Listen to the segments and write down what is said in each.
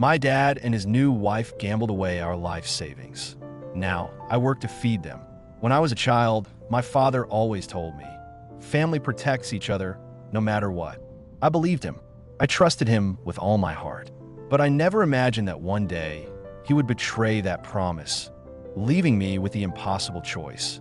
My dad and his new wife gambled away our life savings. Now, I work to feed them. When I was a child, my father always told me, family protects each other no matter what. I believed him. I trusted him with all my heart. But I never imagined that one day he would betray that promise, leaving me with the impossible choice.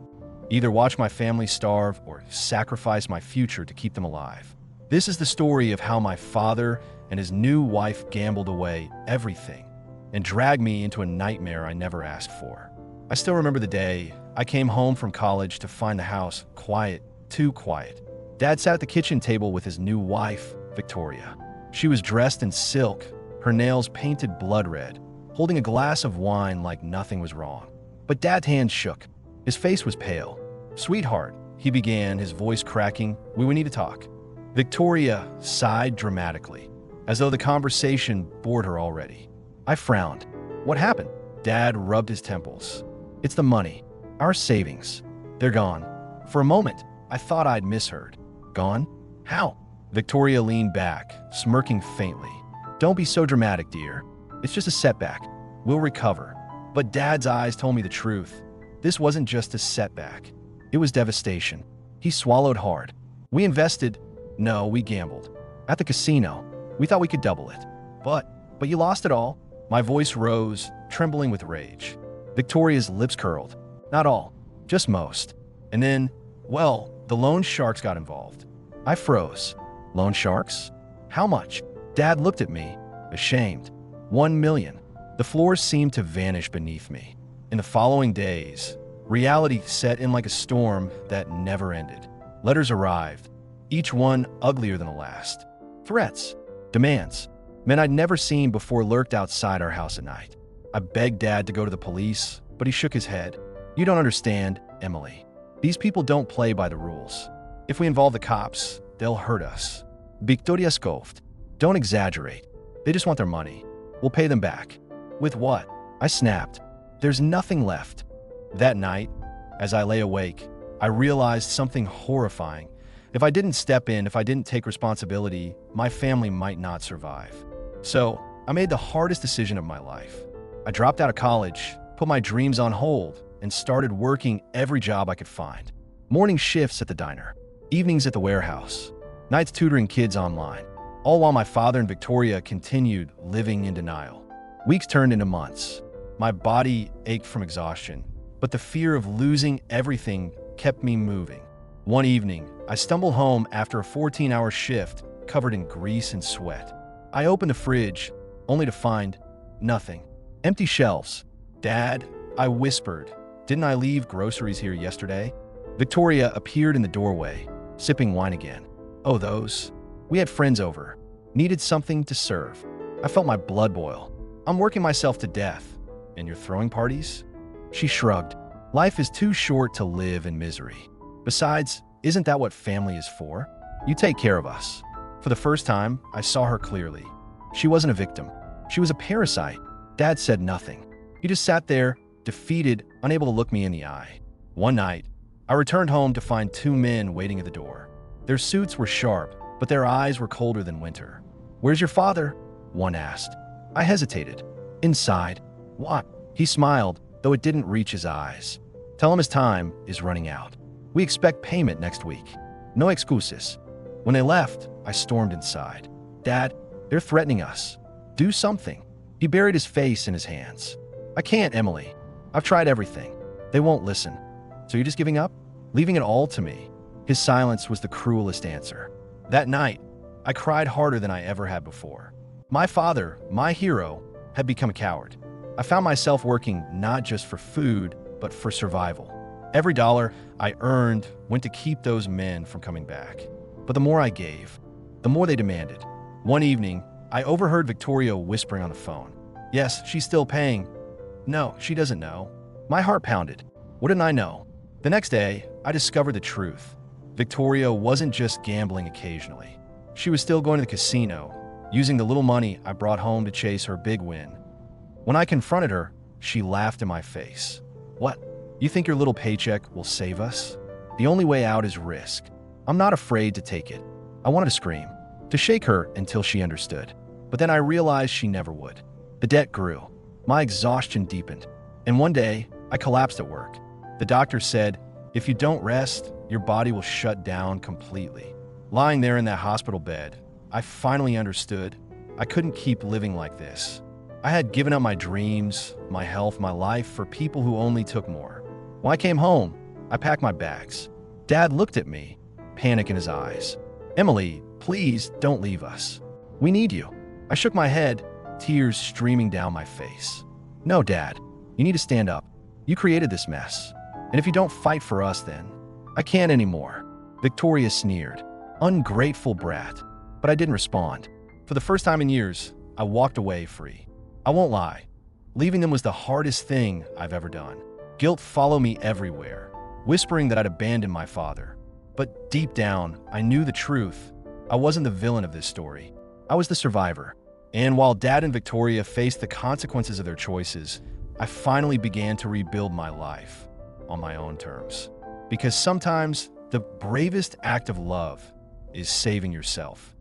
Either watch my family starve or sacrifice my future to keep them alive. This is the story of how my father and his new wife gambled away everything and dragged me into a nightmare I never asked for. I still remember the day I came home from college to find the house quiet, too quiet. Dad sat at the kitchen table with his new wife, Victoria. She was dressed in silk, her nails painted blood red, holding a glass of wine like nothing was wrong. But Dad's hand shook. His face was pale. "Sweetheart," he began, his voice cracking, "we would need to talk." Victoria sighed dramatically, as though the conversation bored her already. I frowned. "What happened?" Dad rubbed his temples. "It's the money. Our savings. They're gone." For a moment, I thought I'd misheard. "Gone? How?" Victoria leaned back, smirking faintly. "Don't be so dramatic, dear. It's just a setback. We'll recover." But Dad's eyes told me the truth. This wasn't just a setback. It was devastation. He swallowed hard. "We invested. No, we gambled. At the casino. We thought we could double it. But you lost it all." My voice rose, trembling with rage. Victoria's lips curled. "Not all. Just most. And then, well, the loan sharks got involved." I froze. "Loan sharks? How much?" Dad looked at me, ashamed. "1 million. The floor seemed to vanish beneath me. In the following days, reality set in like a storm that never ended. Letters arrived, each one uglier than the last. Threats, demands, men I'd never seen before lurked outside our house at night. I begged Dad to go to the police, but he shook his head. "You don't understand, Emily. These people don't play by the rules. If we involve the cops, they'll hurt us." Victoria scoffed. "Don't exaggerate. They just want their money. We'll pay them back." "With what?" I snapped. "There's nothing left." That night, as I lay awake, I realized something horrifying. If I didn't step in, if I didn't take responsibility, my family might not survive. So, I made the hardest decision of my life. I dropped out of college, put my dreams on hold, and started working every job I could find. Morning shifts at the diner, evenings at the warehouse, nights tutoring kids online, all while my father and Victoria continued living in denial. Weeks turned into months. My body ached from exhaustion, but the fear of losing everything kept me moving. One evening, I stumbled home after a 14-hour shift covered in grease and sweat. I opened the fridge, only to find nothing. Empty shelves. "Dad," I whispered, "didn't I leave groceries here yesterday?" Victoria appeared in the doorway, sipping wine again. "Oh, those. We had friends over. Needed something to serve." I felt my blood boil. "I'm working myself to death. And you're throwing parties?" She shrugged. "Life is too short to live in misery. Besides, isn't that what family is for? You take care of us." For the first time, I saw her clearly. She wasn't a victim. She was a parasite. Dad said nothing. He just sat there, defeated, unable to look me in the eye. One night, I returned home to find two men waiting at the door. Their suits were sharp, but their eyes were colder than winter. "Where's your father?" one asked. I hesitated. "Inside." "What?" He smiled, though it didn't reach his eyes. "Tell him his time is running out. We expect payment next week. No excuses." When they left, I stormed inside. "Dad, they're threatening us. Do something." He buried his face in his hands. "I can't, Emily. I've tried everything. They won't listen. So you're just giving up? Leaving it all to me?" His silence was the cruelest answer. That night, I cried harder than I ever had before. My father, my hero, had become a coward. I found myself working not just for food, but for survival. Every dollar I earned went to keep those men from coming back. But the more I gave, the more they demanded. One evening, I overheard Victoria whispering on the phone. "Yes, she's still paying." "No, she doesn't know." My heart pounded. What didn't I know? The next day, I discovered the truth. Victoria wasn't just gambling occasionally. She was still going to the casino, using the little money I brought home to chase her big win. When I confronted her, she laughed in my face. "What? You think your little paycheck will save us? The only way out is risk." I'm not afraid to take it. I wanted to scream, to shake her until she understood. But then I realized she never would. The debt grew. My exhaustion deepened. And one day, I collapsed at work. The doctor said, if you don't rest, your body will shut down completely. Lying there in that hospital bed, I finally understood I couldn't keep living like this. I had given up my dreams, my health, my life for people who only took more. When I came home, I packed my bags. Dad looked at me, panic in his eyes. Emily, please don't leave us. We need you. I shook my head, tears streaming down my face. No, Dad, you need to stand up. You created this mess. And if you don't fight for us, then I can't anymore. Victoria sneered. Ungrateful brat. But I didn't respond. For the first time in years, I walked away free. I won't lie. Leaving them was the hardest thing I've ever done. Guilt followed me everywhere, whispering that I'd abandoned my father. But deep down, I knew the truth. I wasn't the villain of this story. I was the survivor. And while Dad and Victoria faced the consequences of their choices, I finally began to rebuild my life on my own terms. Because sometimes the bravest act of love is saving yourself.